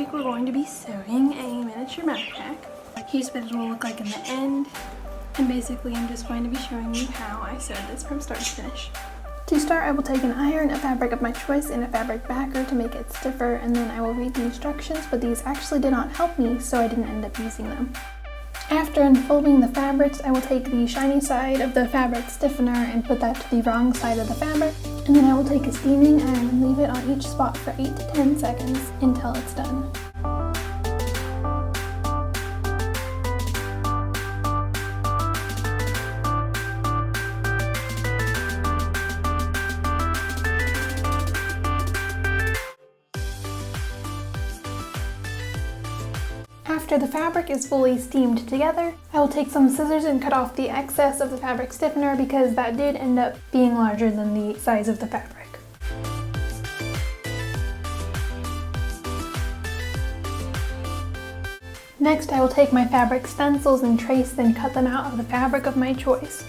week we're going to be sewing a miniature backpack. Here's what it will look like in the end. And basically I'm just going to be showing you how I sewed this from start to finish. To start, I will take an iron, a fabric of my choice, and a fabric backer to make it stiffer, and then I will read the instructions, but these actually did not help me, so I didn't end up using them. After unfolding the fabrics, I will take the shiny side of the fabric stiffener and put that to the wrong side of the fabric, and then I will take a steaming iron and leave it on each spot for 8 to 10 seconds until it's done. After the fabric is fully steamed together, I will take some scissors and cut off the excess of the fabric stiffener because that did end up being larger than the size of the fabric. Next, I will take my fabric stencils and trace and cut them out of the fabric of my choice.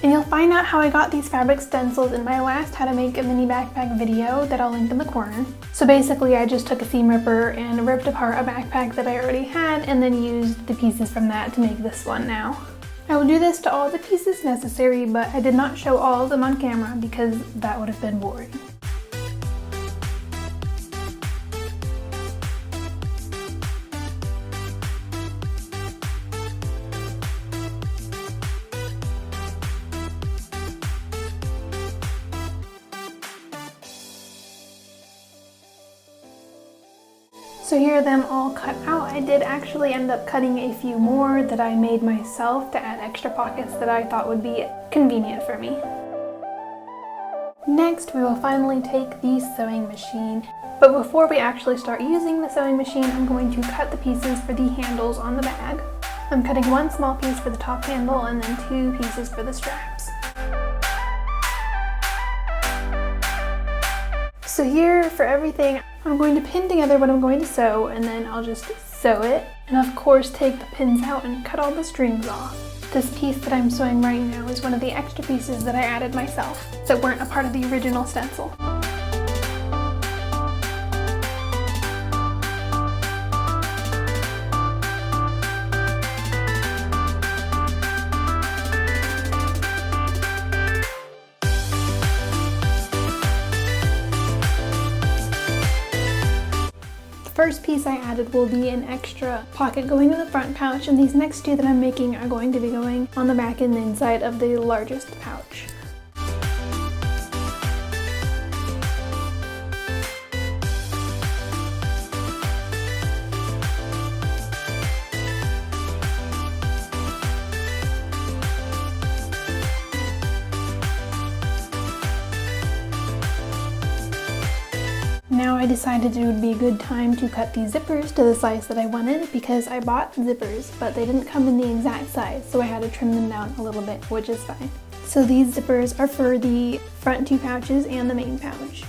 And you'll find out how I got these fabric stencils in my last How to Make a Mini Backpack video that I'll link in the corner. So basically I just took a seam ripper and ripped apart a backpack that I already had and then used the pieces from that to make this one now. I will do this to all the pieces necessary, but I did not show all of them on camera because that would have been boring. So here are them all cut out. I did actually end up cutting a few more that I made myself to add extra pockets that I thought would be convenient for me. Next, we will finally take the sewing machine. But before we actually start using the sewing machine, I'm going to cut the pieces for the handles on the bag. I'm cutting one small piece for the top handle and then 2 pieces for the straps. So here, for everything, I'm going to pin together what I'm going to sew, and then I'll just sew it. And of course, take the pins out and cut all the strings off. This piece that I'm sewing right now is one of the extra pieces that I added myself that weren't a part of the original stencil. The first piece I added will be an extra pocket going in the front pouch, and these next 2 that I'm making are going to be going on the back and the inside of the largest pouch. Now I decided it would be a good time to cut the zippers to the size that I wanted because I bought zippers, but they didn't come in the exact size, so I had to trim them down a little bit, which is fine. So these zippers are for the front 2 pouches and the main pouch.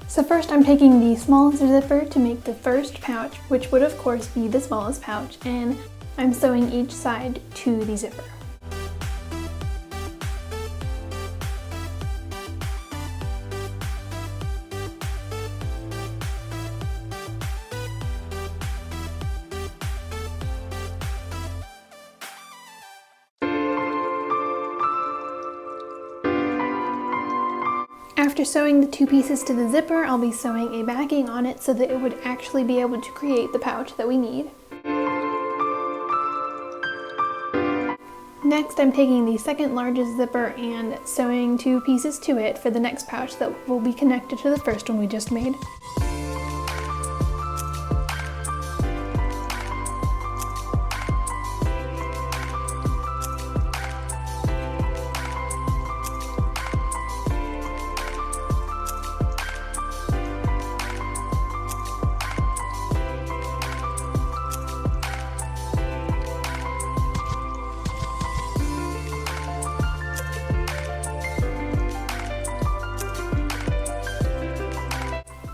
So first I'm taking the smallest zipper to make the first pouch, which would of course be the smallest pouch, and I'm sewing each side to the zipper. After sewing the 2 pieces to the zipper, I'll be sewing a backing on it so that it would actually be able to create the pouch that we need. Next, I'm taking the second largest zipper and sewing 2 pieces to it for the next pouch that will be connected to the first one we just made.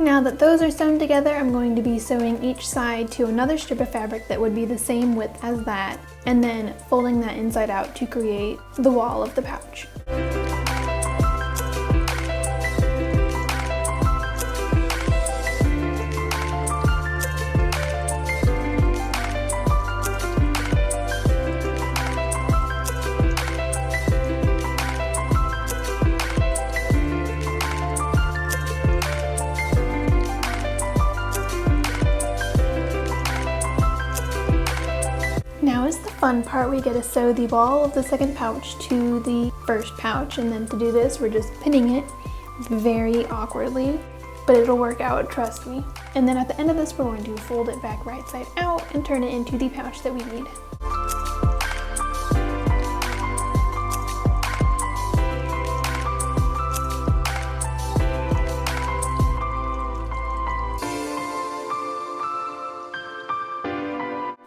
Now that those are sewn together, I'm going to be sewing each side to another strip of fabric that would be the same width as that, and then folding that inside out to create the wall of the pouch. fun part. We get to sew the ball of the second pouch to the first pouch, and then to do this we're just pinning it very awkwardly, but it'll work out, trust me. And then at the end of this we're going to fold it back right side out and turn it into the pouch that we need.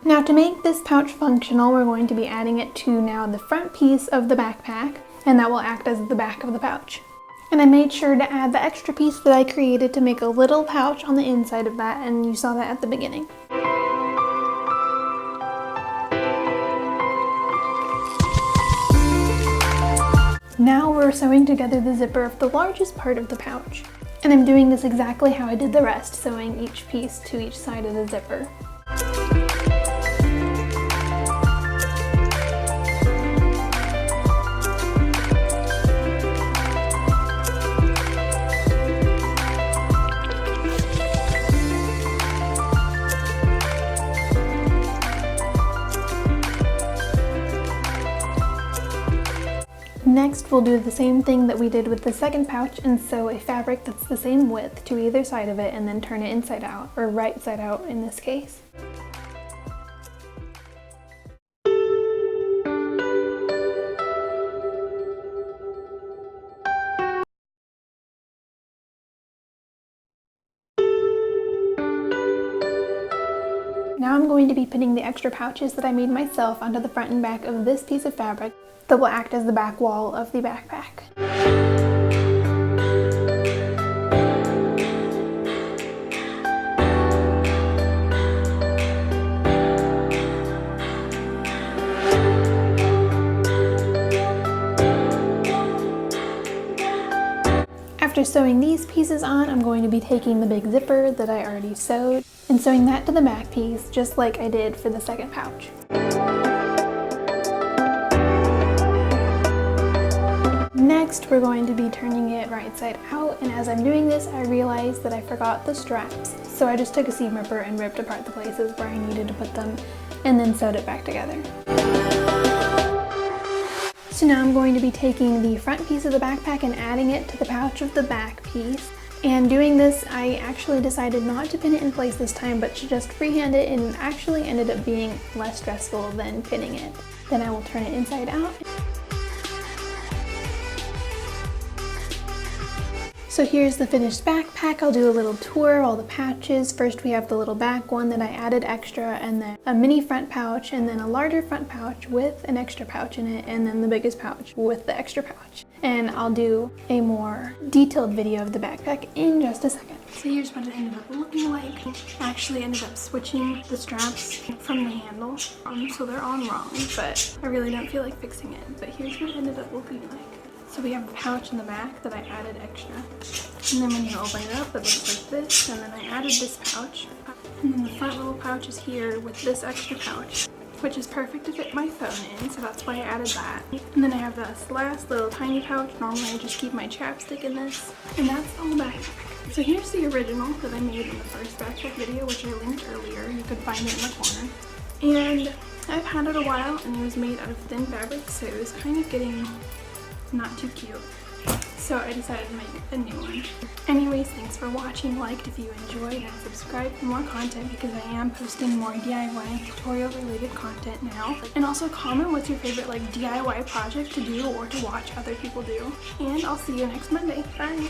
Now to make this pouch functional, we're going to be adding it to now the front piece of the backpack, and that will act as the back of the pouch. And I made sure to add the extra piece that I created to make a little pouch on the inside of that, and you saw that at the beginning. Now we're sewing together the zipper of the largest part of the pouch. And I'm doing this exactly how I did the rest, sewing each piece to each side of the zipper. Next, we'll do the same thing that we did with the second pouch and sew a fabric that's the same width to either side of it and then turn it inside out, or right side out in this case. Now I'm going to be pinning the extra pouches that I made myself onto the front and back of this piece of fabric that will act as the back wall of the backpack. After sewing these pieces on, I'm going to be taking the big zipper that I already sewed and sewing that to the back piece, just like I did for the second pouch. Next, we're going to be turning it right side out, and as I'm doing this, I realized that I forgot the straps. So I just took a seam ripper and ripped apart the places where I needed to put them, and then sewed it back together. So now I'm going to be taking the front piece of the backpack and adding it to the pouch of the back piece. And doing this, I actually decided not to pin it in place this time, but to just freehand it, and it actually ended up being less stressful than pinning it. Then I will turn it inside out. So here's the finished backpack. I'll do a little tour, all the pouches. First we have the little back one that I added extra, and then a mini front pouch, and then a larger front pouch with an extra pouch in it, and then the biggest pouch with the extra pouch. And I'll do a more detailed video of the backpack in just a second. So here's what it ended up looking like. I actually ended up switching the straps from the handle, so they're on wrong, but I really don't feel like fixing it. But here's what it ended up looking like. So we have a pouch in the back that I added extra, and then when you open it up it looks like this, and then I added this pouch, and then the front little pouch is here with this extra pouch, which is perfect to fit my phone in, so that's why I added that. And then I have this last little tiny pouch. Normally I just keep my chapstick in this, and that's the whole backpack. So here's the original that I made in the first backpack video, which I linked earlier. You could find it in the corner. And I've had it a while, and it was made out of thin fabric, so it was kind of getting not too cute, so I decided to make a new one. Anyways, thanks for watching. Liked if you enjoyed, and subscribe for more content because I am posting more DIY tutorial related content now. And also comment what's your favorite DIY project to do or to watch other people do. And I'll see you next Monday. Bye!